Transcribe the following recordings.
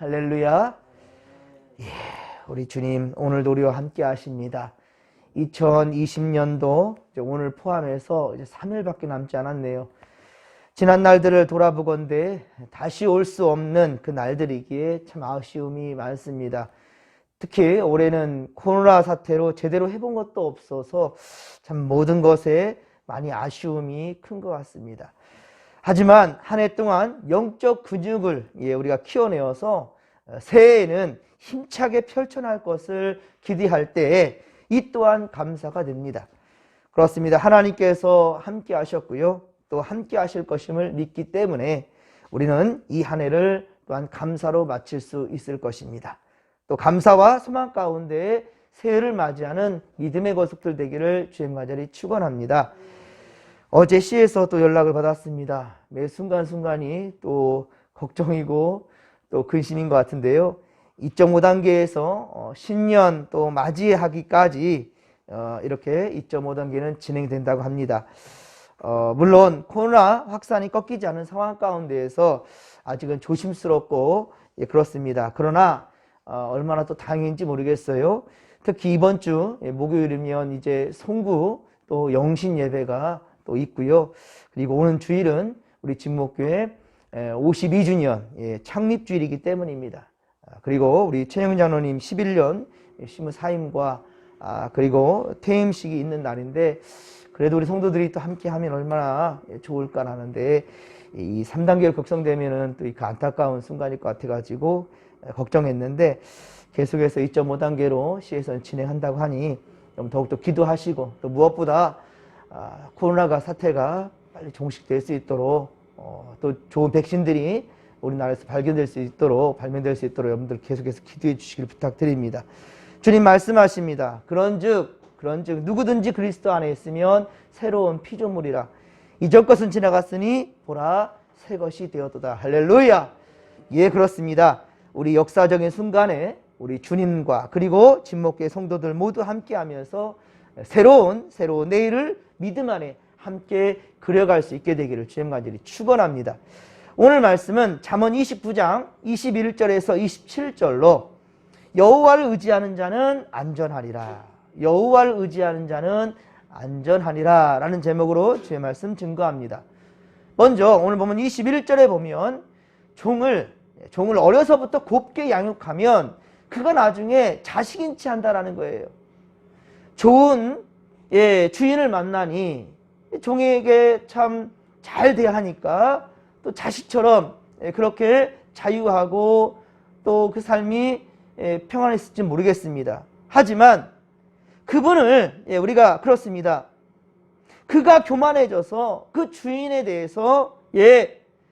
할렐루야. 예, 우리 주님 오늘도 우리와 함께 하십니다. 2020년도 오늘 포함해서 이제 3일밖에 남지 않았네요. 지난 날들을 돌아보건대 다시 올 수 없는 그 날들이기에 참 아쉬움이 많습니다. 특히 올해는 코로나 사태로 제대로 해본 것도 없어서 참 모든 것에 많이 아쉬움이 큰 것 같습니다. 하지만 한 해 동안 영적 근육을 우리가 키워내어서 새해에는 힘차게 펼쳐날 것을 기대할 때에 이 또한 감사가 됩니다. 그렇습니다. 하나님께서 함께 하셨고요. 또 함께 하실 것임을 믿기 때문에 우리는 이 한 해를 또한 감사로 마칠 수 있을 것입니다. 또 감사와 소망 가운데 새해를 맞이하는 믿음의 거석들 되기를 주님 간절히 축원합니다. 어제 시에서 또 연락을 받았습니다. 매 순간순간이 또 걱정이고 또 근심인 것 같은데요. 2.5단계에서 신년 또 맞이하기까지 이렇게 2.5단계는 진행된다고 합니다. 물론 코로나 확산이 꺾이지 않은 상황 가운데에서 아직은 조심스럽고 그렇습니다. 그러나 얼마나 또 다행인지 모르겠어요. 특히 이번 주 목요일이면 이제 송구 또 영신 예배가 또 있고요. 그리고 오는 주일은 우리 진목교회 52주년 창립주일이기 때문입니다. 그리고 우리 최영은 장로님 11년 시무 사임과 그리고 퇴임식이 있는 날인데 그래도 우리 성도들이 또 함께 하면 얼마나 좋을까 하는데 이 3단계로 걱정되면은 또 그 안타까운 순간일 것 같아가지고 걱정했는데 계속해서 2.5단계로 시에서는 진행한다고 하니 좀 더욱더 기도하시고 또 무엇보다 코로나가 사태가 빨리 종식될 수 있도록 또 좋은 백신들이 우리나라에서 발견될 수 있도록 발명될 수 있도록 여러분들 계속해서 기도해 주시길 부탁드립니다. 주님 말씀하십니다. 그런즉 누구든지 그리스도 안에 있으면 새로운 피조물이라 이전 것은 지나갔으니 보라 새 것이 되었도다. 할렐루야. 예, 그렇습니다. 우리 역사적인 순간에 우리 주님과 그리고 진목교회 성도들 모두 함께하면서 새로운 내일을 믿음 안에 함께 그려갈 수 있게 되기를 주님 간절히 축원합니다. 오늘 말씀은 잠언 29장 21절에서 27절로 여호와를 의지하는 자는 안전하리라. 여호와를 의지하는 자는 안전하리라 라는 제목으로 주의 말씀 증거합니다. 먼저 오늘 보면 21절에 보면 종을 어려서부터 곱게 양육하면 그가 나중에 자식인치 한다라는 거예요. 좋은 주인을 만나니 종에게 참 잘 대하니까 또 자식처럼 그렇게 자유하고 또 그 삶이 평안했을지 모르겠습니다. 하지만 그분을 우리가 그렇습니다. 그가 교만해져서 그 주인에 대해서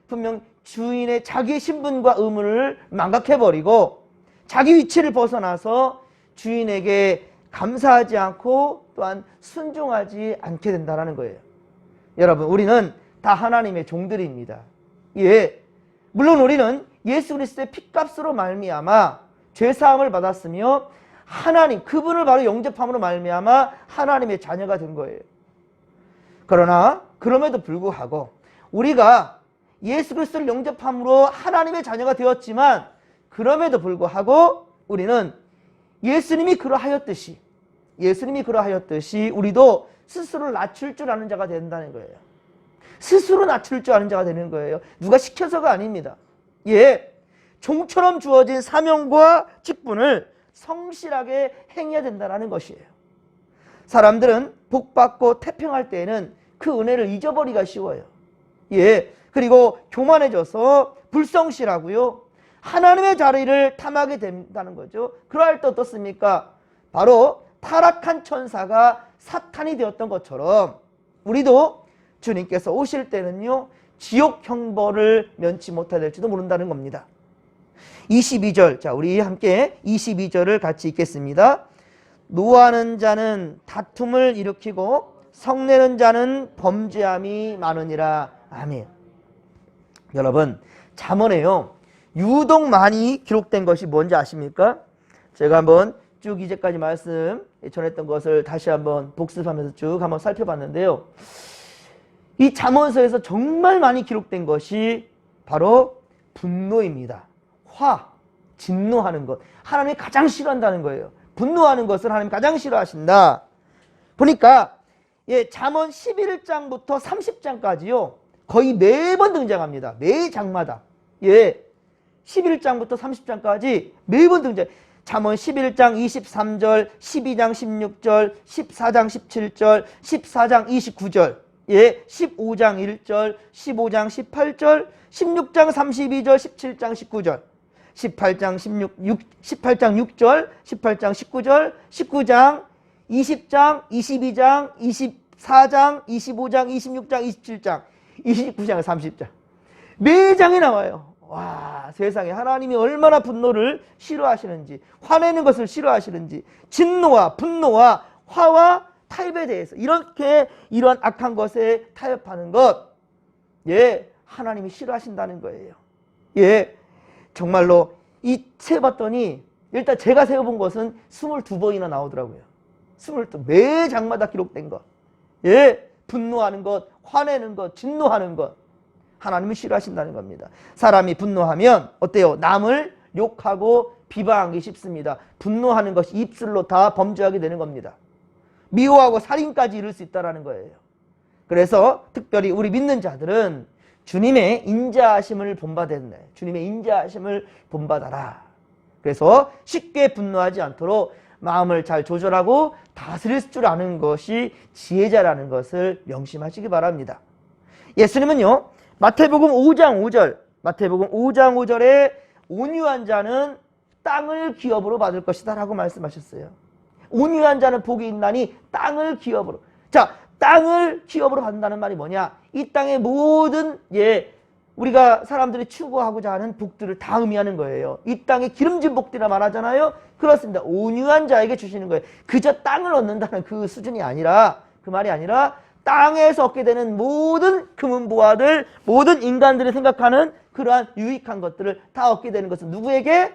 분명 주인의 자기의 신분과 의무를 망각해버리고 자기 위치를 벗어나서 주인에게 감사하지 않고 또한 순종하지 않게 된다는 거예요. 여러분, 우리는 다 하나님의 종들입니다. 물론 우리는 예수 그리스도의 피값으로 말미암아 죄사함을 받았으며 하나님 그분을 바로 영접함으로 말미암아 하나님의 자녀가 된 거예요. 그러나 그럼에도 불구하고 우리가 예수 그리스도를 영접함으로 하나님의 자녀가 되었지만 그럼에도 불구하고 우리는 예수님이 그러하였듯이 우리도 스스로를 낮출 줄 아는 자가 된다는 거예요. 스스로 낮출 줄 아는 자가 되는 거예요. 누가 시켜서가 아닙니다. 종처럼 주어진 사명과 직분을 성실하게 행해야 된다는 것이에요. 사람들은 복받고 태평할 때에는 그 은혜를 잊어버리기가 쉬워요. 그리고 교만해져서 불성실하고요. 하나님의 자리를 탐하게 된다는 거죠. 그러할 때 어떻습니까? 바로 타락한 천사가 사탄이 되었던 것처럼 우리도 주님께서 오실 때는요. 지옥 형벌을 면치 못하게 될지도 모른다는 겁니다. 22절, 자 우리 함께 22절을 같이 읽겠습니다. 노하는 자는 다툼을 일으키고 성내는 자는 범죄함이 많으니라. 아멘. 여러분, 잠언에요 유독 많이 기록된 것이 뭔지 아십니까? 제가 한번 쭉 이제까지 말씀 전했던 것을 다시 한번 복습하면서 쭉 한번 살펴봤는데요. 이 잠언서에서 정말 많이 기록된 것이 바로 분노입니다. 화, 진노하는 것. 하나님이 가장 싫어한다는 거예요. 분노하는 것을 하나님이 가장 싫어하신다. 보니까 잠언 11장부터 30장까지요. 거의 매번 등장합니다. 매 장마다. 11장부터 30장까지 매번 등장. 잠언 11장 23절, 12장 16절, 14장 17절, 14장 29절, 15장 1절, 15장 18절, 16장 32절, 17장 19절, 18장 6절, 18장 19절, 19장, 20장, 22장, 24장, 25장, 26장, 27장, 29장, 30장. 매 장에 나와요. 와, 세상에 하나님이 얼마나 분노를 싫어하시는지, 화내는 것을 싫어하시는지, 진노와 분노와 화와 타협에 대해서 이렇게 이러한 악한 것에 타협하는 것, 하나님이 싫어하신다는 거예요. 정말로 이 세봤더니 일단 제가 세어본 것은 22번이나 나오더라고요. 22, 매 장마다 기록된 것. 분노하는 것, 화내는 것, 진노하는 것. 하나님이 싫어하신다는 겁니다. 사람이 분노하면 어때요? 남을 욕하고 비방하기 쉽습니다. 분노하는 것이 입술로 다 범죄하게 되는 겁니다. 미워하고 살인까지 이룰 수 있다는 거예요. 그래서 특별히 우리 믿는 자들은 주님의 인자하심을 본받아야 된다. 주님의 인자하심을 본받아라. 그래서 쉽게 분노하지 않도록 마음을 잘 조절하고 다스릴 줄 아는 것이 지혜자라는 것을 명심하시기 바랍니다. 예수님은요, 마태복음 5장 5절, 마태복음 5장 5절에 온유한 자는 땅을 기업으로 받을 것이다 라고 말씀하셨어요. 온유한 자는 복이 있나니 땅을 기업으로. 자, 땅을 기업으로 받는다는 말이 뭐냐? 이 땅의 모든 우리가 사람들이 추구하고자 하는 복들을 다 의미하는 거예요. 이 땅에 기름진 복들이라 말하잖아요. 그렇습니다. 온유한 자에게 주시는 거예요. 그저 땅을 얻는다는 그 수준이 아니라, 그 말이 아니라 땅에서 얻게 되는 모든 금은보화들, 모든 인간들이 생각하는 그러한 유익한 것들을 다 얻게 되는 것은 누구에게?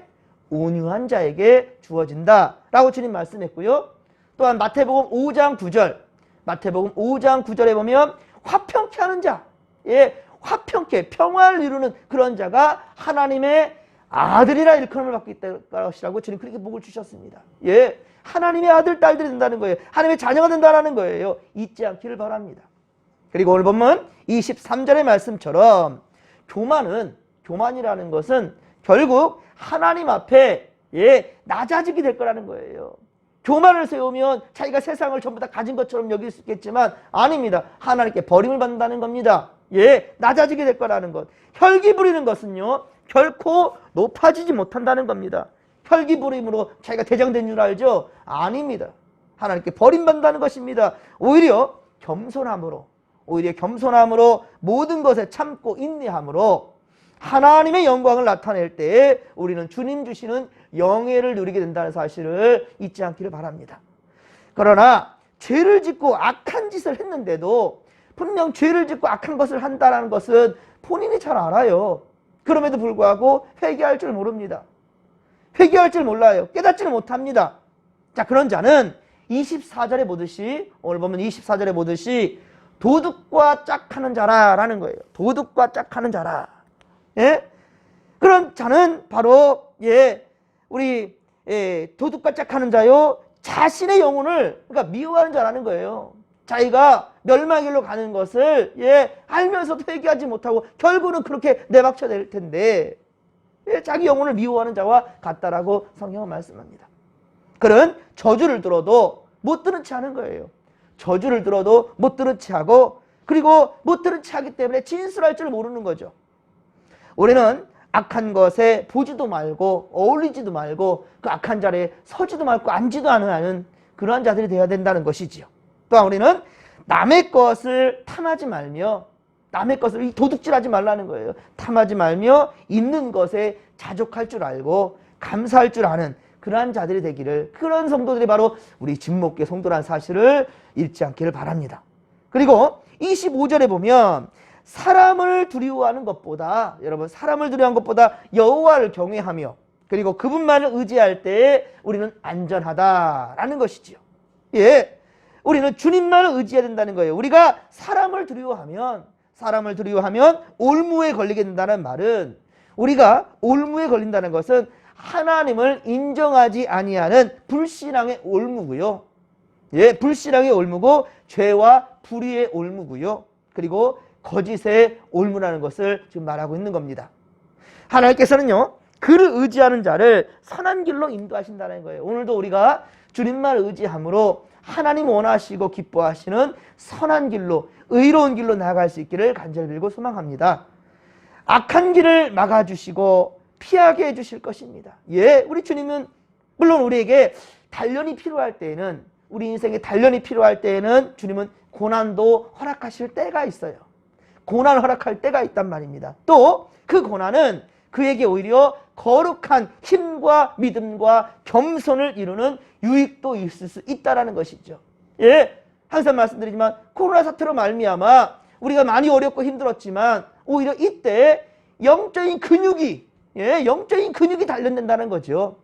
온유한 자에게 주어진다 라고 주님 말씀했고요. 또한 마태복음 5장 9절, 마태복음 5장 9절에 보면 화평케 하는 자, 화평케 평화를 이루는 그런 자가 하나님의 아들이라 일컬음을 받고 있다 것이라고 주님 그렇게 복을 주셨습니다. 하나님의 아들, 딸들이 된다는 거예요. 하나님의 자녀가 된다는 거예요. 잊지 않기를 바랍니다. 그리고 오늘 보면 23절의 말씀처럼 교만이라는 것은 결국 하나님 앞에 낮아지게 될 거라는 거예요. 교만을 세우면 자기가 세상을 전부 다 가진 것처럼 여길 수 있겠지만 아닙니다. 하나님께 버림을 받는다는 겁니다. 낮아지게 될 거라는 것. 혈기 부리는 것은요, 결코 높아지지 못한다는 겁니다. 혈기 부림으로 자기가 대장된 줄 알죠? 아닙니다. 하나님께 버림받는다는 것입니다. 오히려 겸손함으로 모든 것에 참고 인내함으로 하나님의 영광을 나타낼 때에 우리는 주님 주시는 영예를 누리게 된다는 사실을 잊지 않기를 바랍니다. 그러나 죄를 짓고 악한 짓을 했는데도 분명 죄를 짓고 악한 것을 한다는 것은 본인이 잘 알아요. 그럼에도 불구하고 회개할 줄 모릅니다. 회개할 줄 몰라요. 깨닫지를 못합니다. 자, 그런 자는 24절에 보듯이, 오늘 보면 24절에 보듯이 도둑과 짝하는 자라라는 거예요. 도둑과 짝하는 자라. 그런 자는 바로 우리 도둑과 짝하는 자요, 자신의 영혼을 그러니까 미워하는 자라는 거예요. 자기가 멸망의 길로 가는 것을 알면서도 회개하지 못하고 결국은 그렇게 내박쳐 낼 텐데 자기 영혼을 미워하는 자와 같다라고 성경은 말씀합니다. 그런 저주를 들어도 못 들은 채 하는 거예요. 저주를 들어도 못 들은 채 하고, 그리고 못 들은 채 하기 때문에 진술할 줄 모르는 거죠. 우리는 악한 것에 보지도 말고 어울리지도 말고 그 악한 자리에 서지도 말고 앉지도 않는 그러한 자들이 되어야 된다는 것이지요. 또한 우리는 남의 것을 탐하지 말며, 남의 것을 도둑질하지 말라는 거예요. 탐하지 말며 있는 것에 자족할 줄 알고 감사할 줄 아는 그러한 자들이 되기를, 그런 성도들이 바로 우리 진목교회 성도라는 사실을 잊지 않기를 바랍니다. 그리고 25절에 보면 사람을 두려워하는 것보다, 여러분, 사람을 두려워하는 것보다 여호와를 경외하며 그리고 그분만을 의지할 때에 우리는 안전하다라는 것이지요. 우리는 주님만을 의지해야 된다는 거예요. 우리가 사람을 두려워하면 올무에 걸리게 된다는 말은, 우리가 올무에 걸린다는 것은 하나님을 인정하지 아니하는 불신앙의 올무고요. 예, 불신앙의 올무고 죄와 불의의 올무고요. 그리고 거짓의 올무라는 것을 지금 말하고 있는 겁니다. 하나님께서는요, 그를 의지하는 자를 선한 길로 인도하신다는 거예요. 오늘도 우리가 주님만 의지함으로 하나님 원하시고 기뻐하시는 선한 길로, 의로운 길로 나아갈 수 있기를 간절히 빌고 소망합니다. 악한 길을 막아주시고 피하게 해주실 것입니다. 예, 우리 주님은 물론 우리에게 단련이 필요할 때에는, 우리 인생에 단련이 필요할 때에는 주님은 고난도 허락하실 때가 있어요. 고난을 허락할 때가 있단 말입니다. 또 그 고난은 그에게 오히려 거룩한 힘과 믿음과 겸손을 이루는 유익도 있을 수 있다는 것이죠. 예, 항상 말씀드리지만 코로나 사태로 말미암아 우리가 많이 어렵고 힘들었지만 오히려 이때 영적인 근육이, 예, 영적인 근육이 단련된다는 거죠.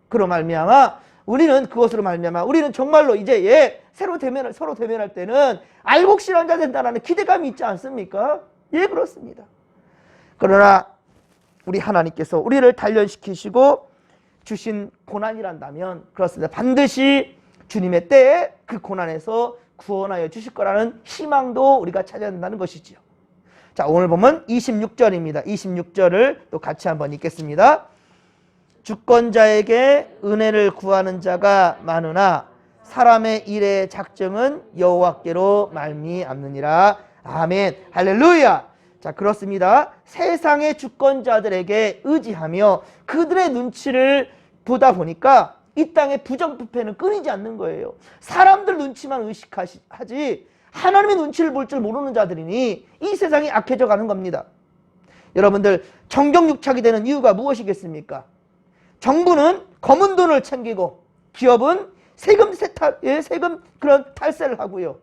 그로 말미암아 우리는 그것으로 말미암아 우리는 정말로 이제, 예, 서로 대면할 때는 알곡실한 자 된다는 기대감이 있지 않습니까? 예, 그렇습니다. 그러나 우리 하나님께서 우리를 단련시키시고 주신 고난이란다면 그렇습니다. 반드시 주님의 때에 그 고난에서 구원하여 주실 거라는 희망도 우리가 찾아야 한다는 것이지요. 자, 오늘 보면 26절입니다. 26절을 또 같이 한번 읽겠습니다. 주권자에게 은혜를 구하는 자가 많으나 사람의 일의 작정은 여호와께로 말미암느니라. 아멘. 할렐루야. 자, 그렇습니다. 세상의 주권자들에게 의지하며 그들의 눈치를 보다 보니까 이 땅의 부정부패는 끊이지 않는 거예요. 사람들 눈치만 의식하지 하나님의 눈치를 볼 줄 모르는 자들이니 이 세상이 악해져 가는 겁니다. 여러분들, 정경유착이 되는 이유가 무엇이겠습니까? 정부는 검은 돈을 챙기고 기업은 세금 그런 탈세를 하고요.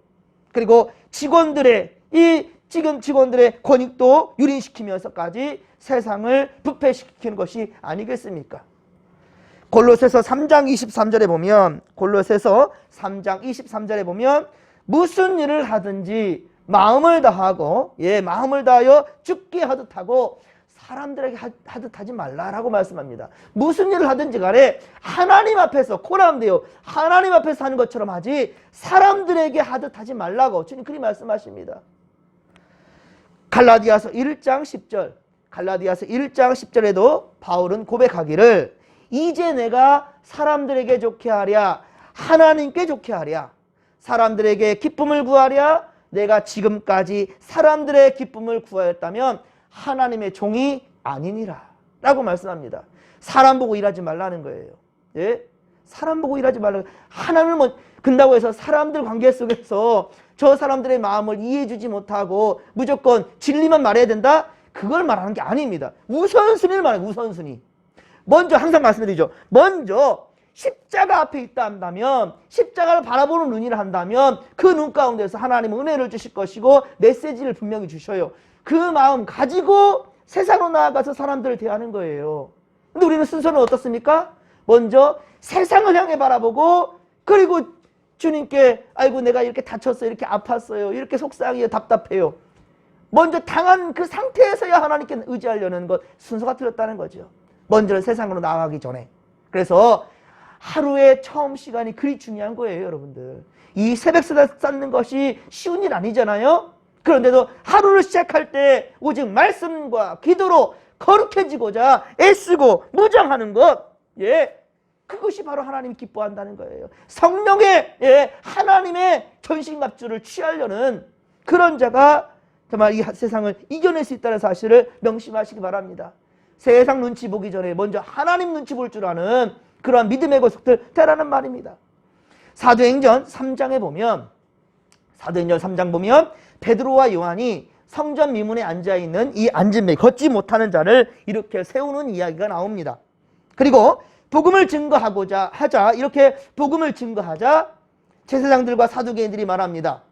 그리고 직원들의 권익도 유린시키면서까지 세상을 부패시키는 것이 아니겠습니까? 골로새서 3장 23절에 보면 무슨 일을 하든지 마음을 다하고, 예, 마음을 다하여 죽게 하듯 하고 사람들에게 하듯 하지 말라라고 말씀합니다. 무슨 일을 하든지 간에 하나님 앞에서, 코라함돼요, 하나님 앞에서 하는 것처럼 하지 사람들에게 하듯 하지 말라고 주님 그리 말씀하십니다. 갈라디아서 1장 10절에도 바울은 고백하기를 이제 내가 사람들에게 좋게 하랴 하나님께 좋게 하랴 사람들에게 기쁨을 구하랴 내가 지금까지 사람들의 기쁨을 구하였다면 하나님의 종이 아니니라 라고 말씀합니다. 사람 보고 일하지 말라는 거예요. 예? 사람 보고 일하지 말라고. 하나님을 근다고 해서 사람들 관계 속에서 저 사람들의 마음을 이해해주지 못하고 무조건 진리만 말해야 된다? 그걸 말하는 게 아닙니다. 우선순위를 말해요. 우선순위. 먼저 항상 말씀드리죠. 먼저 십자가 앞에 있다 한다면, 십자가를 바라보는 눈이라 한다면 그 눈 가운데서 하나님은 은혜를 주실 것이고 메시지를 분명히 주셔요. 그 마음 가지고 세상으로 나아가서 사람들을 대하는 거예요. 근데 우리는 순서는 어떻습니까? 먼저 세상을 향해 바라보고, 그리고 주님께 아이고 내가 이렇게 다쳤어요, 이렇게 아팠어요, 이렇게 속상해요, 답답해요. 먼저 당한 그 상태에서야 하나님께 의지하려는 것, 순서가 틀렸다는 거죠. 먼저 세상으로 나아가기 전에. 그래서 하루의 처음 시간이 그리 중요한 거예요, 여러분들. 이 새벽 쌓는 것이 쉬운 일 아니잖아요. 그런데도 하루를 시작할 때 오직 말씀과 기도로 거룩해지고자 애쓰고 무장하는 것, 예, 그것이 바로 하나님이 기뻐한다는 거예요. 성령의, 예, 하나님의 전신갑주를 취하려는 그런 자가 정말 이 세상을 이겨낼 수 있다는 사실을 명심하시기 바랍니다. 세상 눈치 보기 전에 먼저 하나님 눈치 볼 줄 아는 그러한 믿음의 고속들 되라는 말입니다. 사도행전 3장에 보면, 사도행전 3장 보면 베드로와 요한이 성전 미문에 앉아있는 이 앉은 배, 걷지 못하는 자를 이렇게 세우는 이야기가 나옵니다. 그리고 복음을 증거하고자 하자, 이렇게 복음을 증거하자 제사장들과 사두개인들이 말합니다.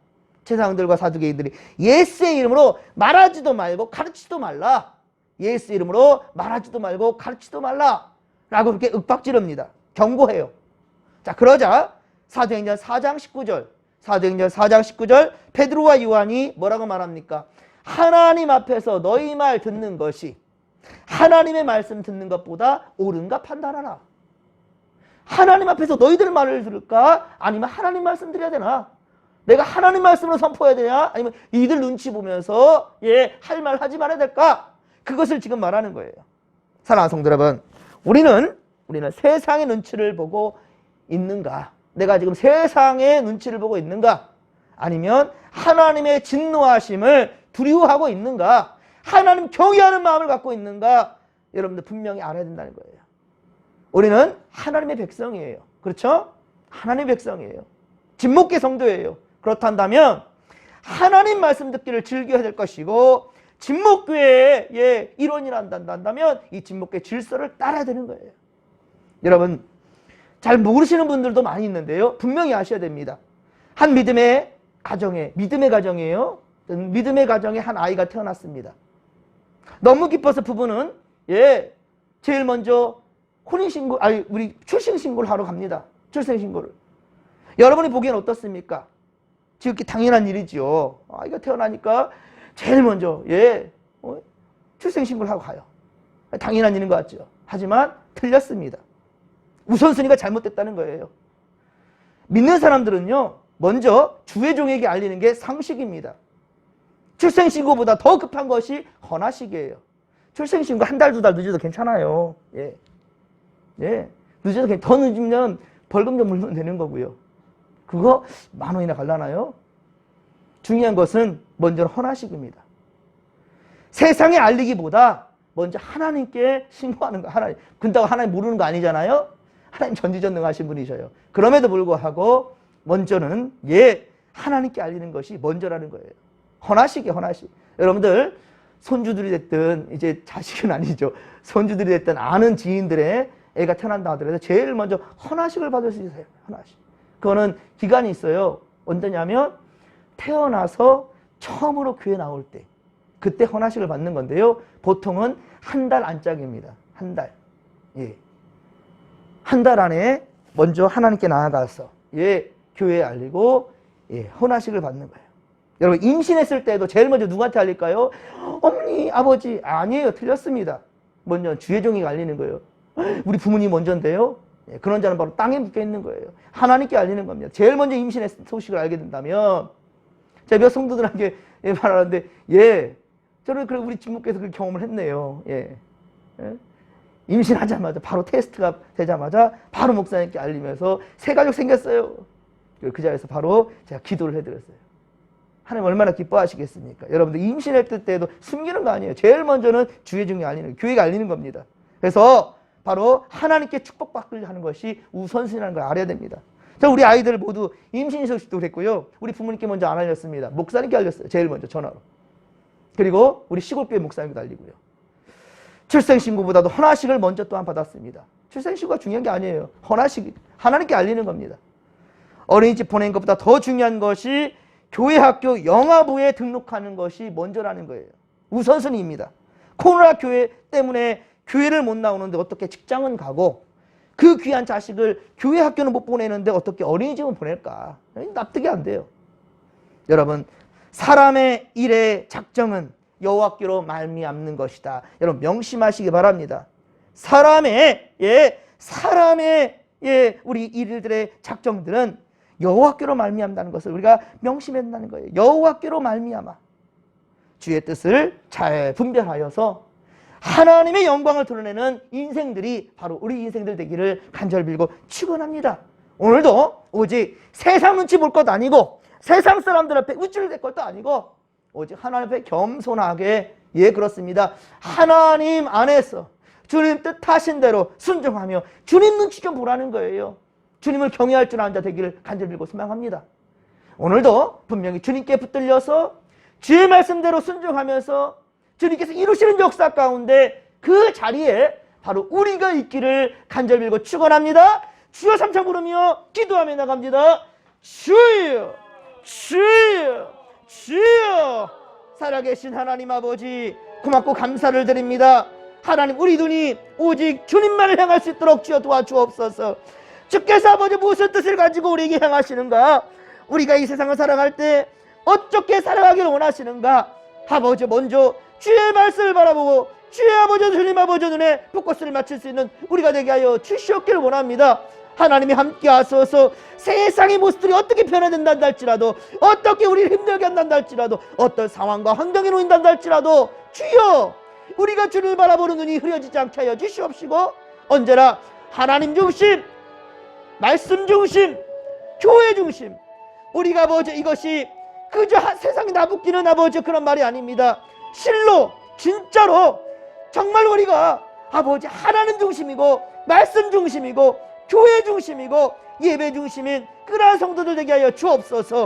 제사장들과 사두개인들이 예수의 이름으로 말하지도 말고 가르치지도 말라. 예수 이름으로 말하지도 말고 가르치지도 말라 라고 그렇게 윽박지릅니다. 경고해요. 자, 그러자 사도행전 4장 19절 베드로와 요한이 뭐라고 말합니까? 하나님 앞에서 너희 말 듣는 것이, 하나님의 말씀 듣는 것보다 옳은가 판단하라. 하나님 앞에서 너희들 말을 들을까? 아니면 하나님 말씀 드려야 되나? 내가 하나님 말씀으로 선포해야 되냐? 아니면 이들 눈치 보면서 할 말 하지 말아야 될까? 그것을 지금 말하는 거예요. 사랑하는 성도 여러분, 우리는 세상의 눈치를 보고 있는가? 내가 지금 세상의 눈치를 보고 있는가? 아니면 하나님의 진노하심을 두려워하고 있는가? 하나님 경외하는 마음을 갖고 있는가? 여러분들 분명히 알아야 된다는 거예요. 우리는 하나님의 백성이에요. 그렇죠? 하나님의 백성이에요. 진목계 성도예요. 그렇단다면 하나님 말씀 듣기를 즐겨야 될 것이고, 진목교회의 일원이라 한다면 이 진목교회 질서를 따라야 되는 거예요. 여러분, 잘 모르시는 분들도 많이 있는데요, 분명히 아셔야 됩니다. 한 믿음의 가정이에요. 믿음의 가정에 한 아이가 태어났습니다. 너무 기뻐서 부부는 제일 먼저 우리 출생신고를 하러 갑니다. 출생신고를. 여러분이 보기엔 어떻습니까? 지극히 당연한 일이지요. 아이가 태어나니까 제일 먼저 출생신고를 하고 가요. 당연한 일인 것 같죠. 하지만 틀렸습니다. 우선순위가 잘못됐다는 거예요. 믿는 사람들은요, 먼저 주의 종에게 알리는 게 상식입니다. 출생신고보다 더 급한 것이 헌화식이에요. 출생신고 한 달, 두 달 늦어도 괜찮아요. 늦어도 더 늦으면 벌금 좀 물면 되는 거고요. 그거 10,000원이나 갈라나요? 중요한 것은 먼저 헌화식입니다. 세상에 알리기보다 먼저 하나님께 신고하는 거. 근데 하나님 모르는 거 아니잖아요? 하나님 전지전능하신 분이셔요. 그럼에도 불구하고 먼저는 하나님께 알리는 것이 먼저라는 거예요. 헌화식이에요, 헌화식. 여러분들 손주들이 됐든, 이제 자식은 아니죠, 손주들이 됐든 아는 지인들의 애가 태어난다 하더라도 제일 먼저 헌화식을 받을 수 있어요. 헌화식. 그거는 기간이 있어요. 언제냐면 태어나서 처음으로 교회 나올 때, 그때 헌화식을 받는 건데요, 보통은 한 달 안짝입니다. 한 달. 한 달 안에 먼저 하나님께 나아가서 교회에 알리고 헌화식을 받는 거예요. 여러분, 임신했을 때도 제일 먼저 누구한테 알릴까요? 어머니, 아버지. 아니에요. 틀렸습니다. 먼저 주의 종이 알리는 거예요. 우리 부모님 먼저인데요. 그런 자는 바로 땅에 묶여 있는 거예요. 하나님께 알리는 겁니다. 제일 먼저 임신의 소식을 알게 된다면, 제가 몇 성도들한테 말하는데, 저는 우리 집목께서 그렇게 경험을 했네요. 임신하자마자 바로 테스트가 되자마자 바로 목사님께 알리면서 새 가족 생겼어요. 그 자리에서 바로 제가 기도를 해드렸어요. 하나님 얼마나 기뻐하시겠습니까? 여러분들 임신할 때도 숨기는 거 아니에요. 제일 먼저는 주의 종이 알리는, 교회가 알리는 겁니다. 그래서 바로 하나님께 축복받으려 하는 것이 우선순위라는 걸 알아야 됩니다. 자, 우리 아이들 모두 임신 소식도 그랬고요, 우리 부모님께 먼저 안 알렸습니다. 목사님께 알렸어요. 제일 먼저 전화로. 그리고 우리 시골교회 목사님도 알리고요. 출생신고보다도 헌화식을 먼저 또한 받았습니다. 출생신고가 중요한 게 아니에요. 헌화식, 하나님께 알리는 겁니다. 어린이집 보낸 것보다 더 중요한 것이 교회 학교 영아부에 등록하는 것이 먼저라는 거예요. 우선순위입니다. 코로나 교회 때문에 교회를 못 나오는데 어떻게 직장은 가고, 그 귀한 자식을 교회 학교는 못 보내는데 어떻게 어린이집은 보낼까? 납득이 안 돼요. 여러분, 사람의 일의 작정은 여호와께로 말미암는 것이다. 여러분 명심하시기 바랍니다. 사람의 우리 일들의 작정들은 여호와께로 말미암다는 것을 우리가 명심해야 된다는 거예요. 여호와께로 말미암아 주의 뜻을 잘 분별하여서 하나님의 영광을 드러내는 인생들이 바로 우리 인생들 되기를 간절히 빌고 축원합니다. 오늘도 오직 세상 눈치 볼 것 아니고, 세상 사람들 앞에 우쭐댈 것도 아니고, 오직 하나님 앞에 겸손하게, 그렇습니다, 하나님 안에서 주님 뜻하신 대로 순종하며 주님 눈치 좀 보라는 거예요. 주님을 경외할 줄 아는 자 되기를 간절히 빌고 소망합니다. 오늘도 분명히 주님께 붙들려서 주의 말씀대로 순종하면서 주님께서 이루시는 역사 가운데 그 자리에 바로 우리가 있기를 간절히 빌고 축원합니다. 주여 삼창 부르며 기도하며 나갑니다. 주여, 주여, 주여. 살아계신 하나님 아버지, 고맙고 감사를 드립니다. 하나님, 우리 눈이 오직 주님만을 향할 수 있도록 주여 도와주옵소서. 주께서 아버지 무슨 뜻을 가지고 우리에게 향하시는가, 우리가 이 세상을 살아갈 때 어떻게 살아가기를 원하시는가, 아버지 먼저 주의 말씀을 바라보고 주의 아버지 주님 아버지 눈에 붓꽃을 맞출 수 있는 우리가 되게 하여 주시옵기를 원합니다. 하나님이 함께 하소서. 세상의 모습들이 어떻게 변화된다 할지라도, 어떻게 우리를 힘들게 한다 할지라도, 어떤 상황과 환경에 놓인다 할지라도 주여, 우리가 주를 바라보는 눈이 흐려지지 않게 하여 주시옵시고, 언제나 하나님 중심, 말씀 중심, 교회 중심, 우리가 아버지 이것이 그저 세상에 나붙기는 아버지 그런 말이 아닙니다. 실로 진짜로 정말 우리가 아버지 하나님 중심이고 말씀 중심이고 교회 중심이고 예배 중심인 그러한 성도들 되게 하여 주옵소서.